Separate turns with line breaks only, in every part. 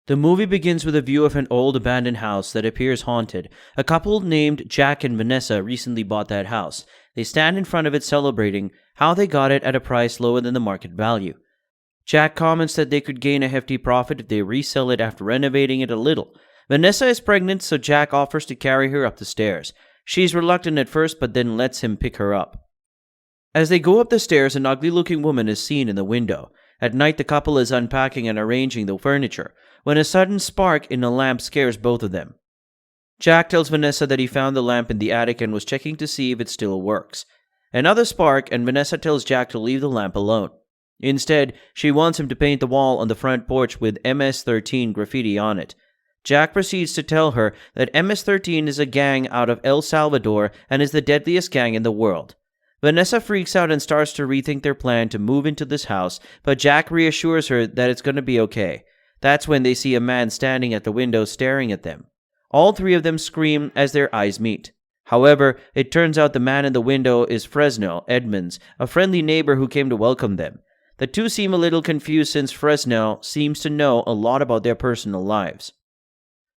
The movie begins with a view of an old abandoned house that appears haunted. A couple named Jack and Vanessa recently bought that house. They stand in front of it celebrating how they got it at a price lower than the market value. Jack comments that they could gain a hefty profit if they resell it after renovating it a little. Vanessa is pregnant, so Jack offers to carry her up the stairs. She's reluctant at first, but then lets him pick her up. As they go up the stairs, an ugly-looking woman is seen in the window. At night, the couple is unpacking and arranging the furniture, when a sudden spark in a lamp scares both of them. Jack tells Vanessa that he found the lamp in the attic and was checking to see if it still works. Another spark, and Vanessa tells Jack to leave the lamp alone. Instead, she wants him to paint the wall on the front porch with MS-13 graffiti on it. Jack proceeds to tell her that MS-13 is a gang out of El Salvador and is the deadliest gang in the world. Vanessa freaks out and starts to rethink their plan to move into this house, but Jack reassures her that it's going to be okay. That's when they see a man standing at the window staring at them. All three of them scream as their eyes meet. However, it turns out the man in the window is Fresno Edmonds, a friendly neighbor who came to welcome them. The two seem a little confused since Fresno seems to know a lot about their personal lives.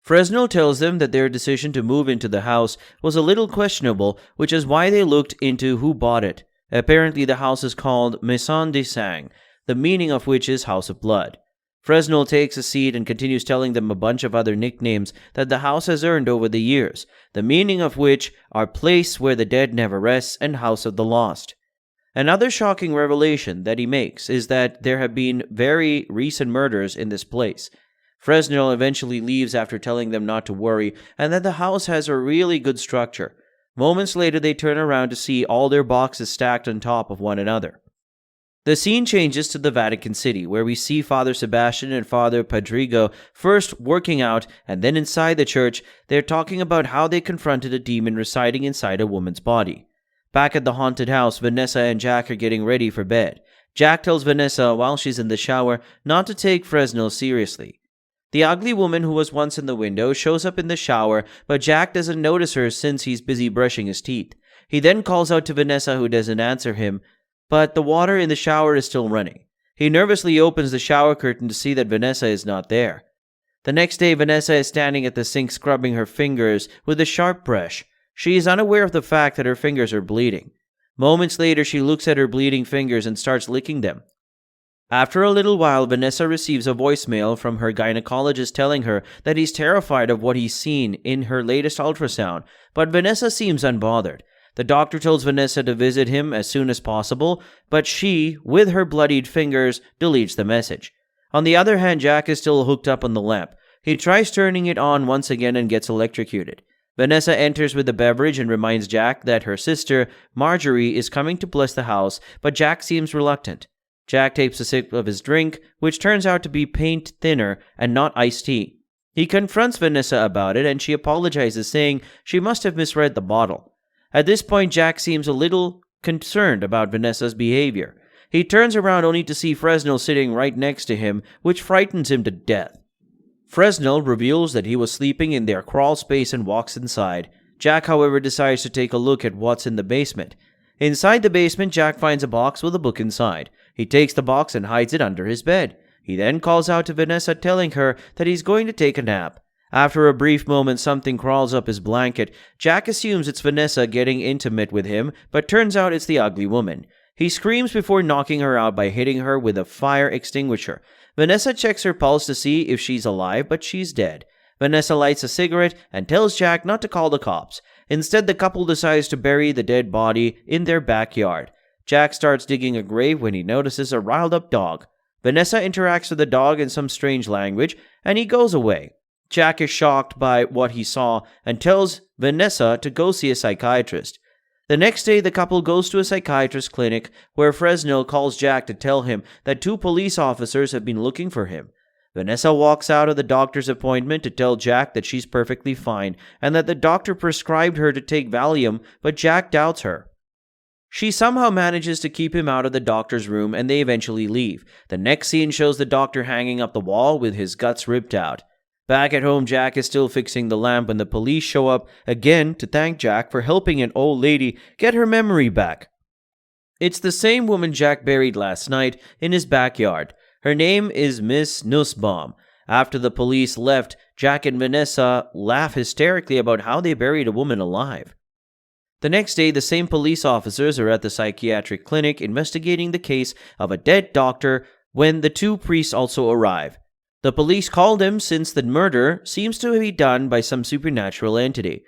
Fresno tells them that their decision to move into the house was a little questionable, which is why they looked into who bought it. Apparently, the house is called Maison de Sang, the meaning of which is House of Blood. Fresno takes a seat and continues telling them a bunch of other nicknames that the house has earned over the years, the meaning of which are Place Where the Dead Never Rests and House of the Lost. Another shocking revelation that he makes is that there have been very recent murders in this place. Fresno eventually leaves after telling them not to worry and that the house has a really good structure. Moments later, they turn around to see all their boxes stacked on top of one another. The scene changes to the Vatican City, where we see Father Sebastian and Father Padrigo first working out, and then inside the church, they're talking about how they confronted a demon residing inside a woman's body. Back at the haunted house, Vanessa and Jack are getting ready for bed. Jack tells Vanessa while she's in the shower not to take Fresno seriously. The ugly woman who was once in the window shows up in the shower, but Jack doesn't notice her since he's busy brushing his teeth. He then calls out to Vanessa, who doesn't answer him, but the water in the shower is still running. He nervously opens the shower curtain to see that Vanessa is not there. The next day, Vanessa is standing at the sink scrubbing her fingers with a sharp brush. She is unaware of the fact that her fingers are bleeding. Moments later, she looks at her bleeding fingers and starts licking them. After a little while, Vanessa receives a voicemail from her gynecologist telling her that he's terrified of what he's seen in her latest ultrasound, but Vanessa seems unbothered. The doctor tells Vanessa to visit him as soon as possible, but she, with her bloodied fingers, deletes the message. On the other hand, Jack is still hooked up on the lamp. He tries turning it on once again and gets electrocuted. Vanessa enters with a beverage and reminds Jack that her sister, Marjorie, is coming to bless the house, but Jack seems reluctant. Jack takes a sip of his drink, which turns out to be paint thinner and not iced tea. He confronts Vanessa about it and she apologizes, saying she must have misread the bottle. At this point, Jack seems a little concerned about Vanessa's behavior. He turns around only to see Fresno sitting right next to him, which frightens him to death. Fresno reveals that he was sleeping in their crawl space and walks inside. Jack, however, decides to take a look at what's in the basement. Inside the basement, Jack finds a box with a book inside. He takes the box and hides it under his bed. He then calls out to Vanessa, telling her that he's going to take a nap. After a brief moment, something crawls up his blanket. Jack assumes it's Vanessa getting intimate with him, but turns out it's the ugly woman. He screams before knocking her out by hitting her with a fire extinguisher. Vanessa checks her pulse to see if she's alive, but she's dead. Vanessa lights a cigarette and tells Jack not to call the cops. Instead, the couple decides to bury the dead body in their backyard. Jack starts digging a grave when he notices a riled-up dog. Vanessa interacts with the dog in some strange language, and he goes away. Jack is shocked by what he saw and tells Vanessa to go see a psychiatrist. The next day, the couple goes to a psychiatrist clinic where Fresno calls Jack to tell him that 2 police officers have been looking for him. Vanessa walks out of the doctor's appointment to tell Jack that she's perfectly fine and that the doctor prescribed her to take Valium, but Jack doubts her. She somehow manages to keep him out of the doctor's room and they eventually leave. The next scene shows the doctor hanging up the wall with his guts ripped out. Back at home, Jack is still fixing the lamp when the police show up again to thank Jack for helping an old lady get her memory back. It's the same woman Jack buried last night in his backyard. Her name is Miss Nussbaum, After the police left, Jack and Vanessa laugh hysterically about how they buried a woman alive. The next day, the same police officers are at the psychiatric clinic investigating the case of a dead doctor when the two priests also arrive. The police call them since the murder seems to be done by some supernatural entity.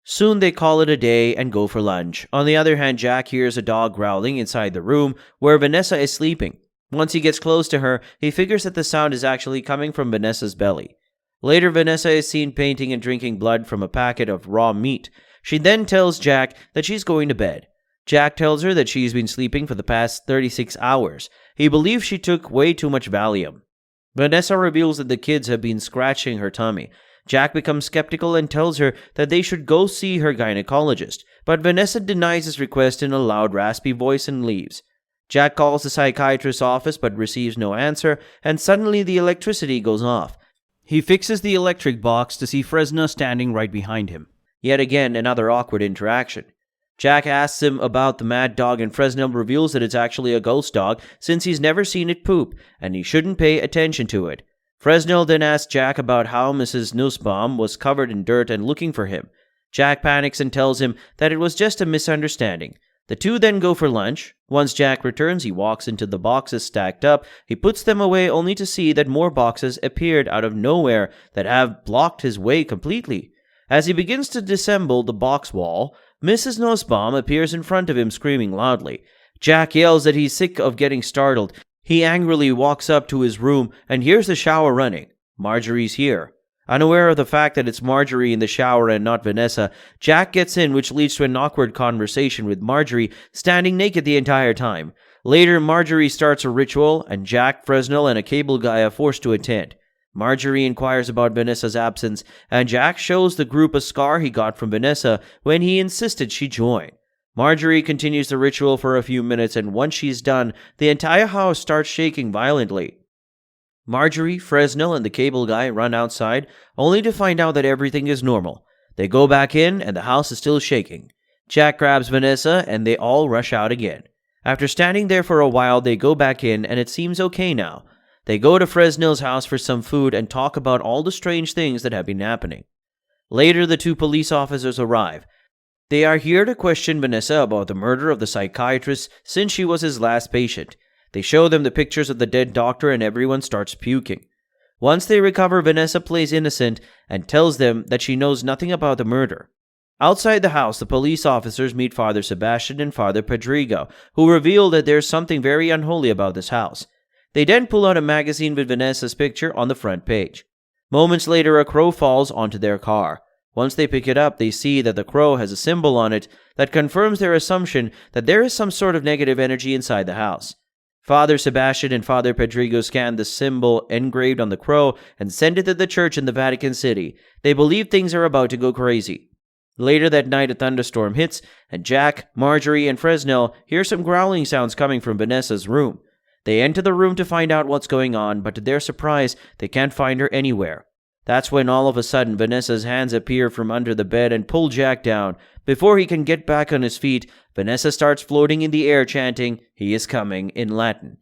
Soon they call it a day and go for lunch. On the other hand, Jack hears a dog growling inside the room where Vanessa is sleeping. Once he gets close to her, he figures that the sound is actually coming from Vanessa's belly. Later, Vanessa is seen painting and drinking blood from a packet of raw meat. She then tells Jack that she's going to bed. Jack tells her that she's been sleeping for the past 36 hours. He believes she took way too much Valium. Vanessa reveals that the kids have been scratching her tummy. Jack becomes skeptical and tells her that they should go see her gynecologist, but Vanessa denies his request in a loud, raspy voice and leaves. Jack calls the psychiatrist's office but receives no answer, and suddenly the electricity goes off. He fixes the electric box to see Fresno standing right behind him. Yet again, another awkward interaction. Jack asks him about the mad dog, and Fresnel reveals that it's actually a ghost dog since he's never seen it poop, and he shouldn't pay attention to it. Fresnel then asks Jack about how Mrs. Nussbaum was covered in dirt and looking for him. Jack panics and tells him that it was just a misunderstanding. The two then go for lunch. Once Jack returns, he walks into the boxes stacked up. He puts them away only to see that more boxes appeared out of nowhere that have blocked his way completely. As he begins to disassemble the box wall, Mrs. Nussbaum appears in front of him screaming loudly. Jack yells that he's sick of getting startled. He angrily walks up to his room and hears the shower running. Marjorie's here. Unaware of the fact that it's Marjorie in the shower and not Vanessa, Jack gets in, which leads to an awkward conversation with Marjorie standing naked the entire time. Later, Marjorie starts a ritual, and Jack, Fresnel, and a cable guy are forced to attend. Marjorie inquires about Vanessa's absence, and Jack shows the group a scar he got from Vanessa when he insisted she join. Marjorie continues the ritual for a few minutes, and once she's done, the entire house starts shaking violently. Marjorie, Fresnel, and the cable guy run outside, only to find out that everything is normal. They go back in, and the house is still shaking. Jack grabs Vanessa, and they all rush out again. After standing there for a while, they go back in, and it seems okay now. They go to Fresnel's house for some food and talk about all the strange things that have been happening. Later, the two police officers arrive. They are here to question Vanessa about the murder of the psychiatrist since she was his last patient. They show them the pictures of the dead doctor and everyone starts puking. Once they recover, Vanessa plays innocent and tells them that she knows nothing about the murder. Outside the house, the police officers meet Father Sebastian and Father Pedrigo, who reveal that there's something very unholy about this house. They then pull out a magazine with Vanessa's picture on the front page. Moments later, a crow falls onto their car. Once they pick it up, they see that the crow has a symbol on it that confirms their assumption that there is some sort of negative energy inside the house. Father Sebastian and Father Pedrigo scan the symbol engraved on the crow and send it to the church in the Vatican City. They believe things are about to go crazy. Later that night, a thunderstorm hits, and Jack, Marjorie, and Fresnel hear some growling sounds coming from Vanessa's room. They enter the room to find out what's going on, but to their surprise, they can't find her anywhere. That's when all of a sudden Vanessa's hands appear from under the bed and pull Jack down. Before he can get back on his feet, Vanessa starts floating in the air chanting, "He is coming," in Latin.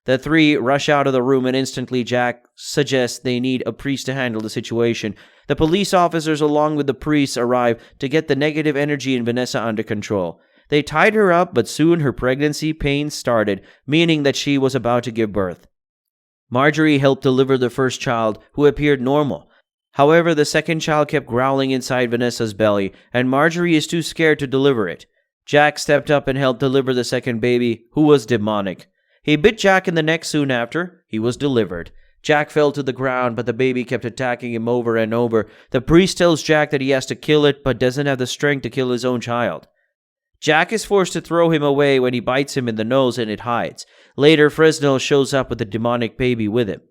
The three rush out of the room and instantly Jack suggests they need a priest to handle the situation. The police officers along with the priests arrive to get the negative energy in Vanessa under control. They tied her up, but soon her pregnancy pains started, meaning that she was about to give birth. Marjorie helped deliver the first child, who appeared normal. However, the second child kept growling inside Vanessa's belly, and Marjorie is too scared to deliver it. Jack stepped up and helped deliver the second baby, who was demonic. He bit Jack in the neck soon after. He was delivered. Jack fell to the ground, but the baby kept attacking him over and over. The priest tells Jack that he has to kill it, but doesn't have the strength to kill his own child. Jack is forced to throw him away when he bites him in the nose and it hides. Later, Fresnel shows up with the demonic baby with him.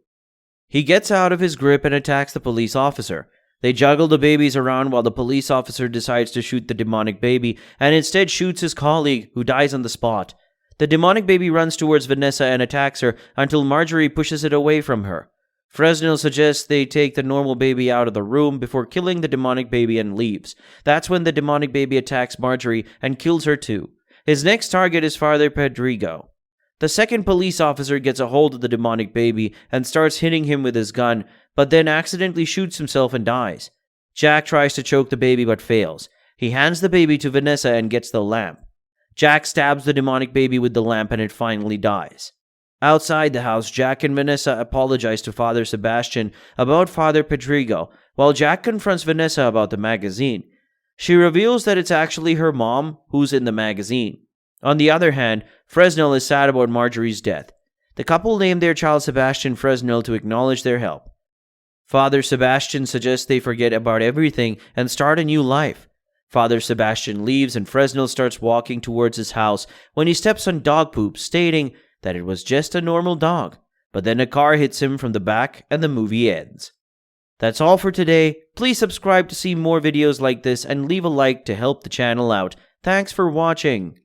He gets out of his grip and attacks the police officer. They juggle the babies around while the police officer decides to shoot the demonic baby and instead shoots his colleague, who dies on the spot. The demonic baby runs towards Vanessa and attacks her until Marjorie pushes it away from her. Fresnel suggests they take the normal baby out of the room before killing the demonic baby and leaves. That's when the demonic baby attacks Marjorie and kills her too. His next target is Father Pedrigo. The second police officer gets a hold of the demonic baby and starts hitting him with his gun, but then accidentally shoots himself and dies. Jack tries to choke the baby but fails. He hands the baby to Vanessa and gets the lamp. Jack stabs the demonic baby with the lamp and it finally dies. Outside the house, Jack and Vanessa apologize to Father Sebastian about Father Pedrigo, while Jack confronts Vanessa about the magazine. She reveals that it's actually her mom who's in the magazine. On the other hand, Fresnel is sad about Marjorie's death. The couple name their child Sebastian Fresnel to acknowledge their help. Father Sebastian suggests they forget about everything and start a new life. Father Sebastian leaves and Fresnel starts walking towards his house when he steps on dog poop, stating that it was just a normal dog. But then a car hits him from the back and the movie ends. That's all for today. Please subscribe to see more videos like this and leave a like to help the channel out. Thanks for watching.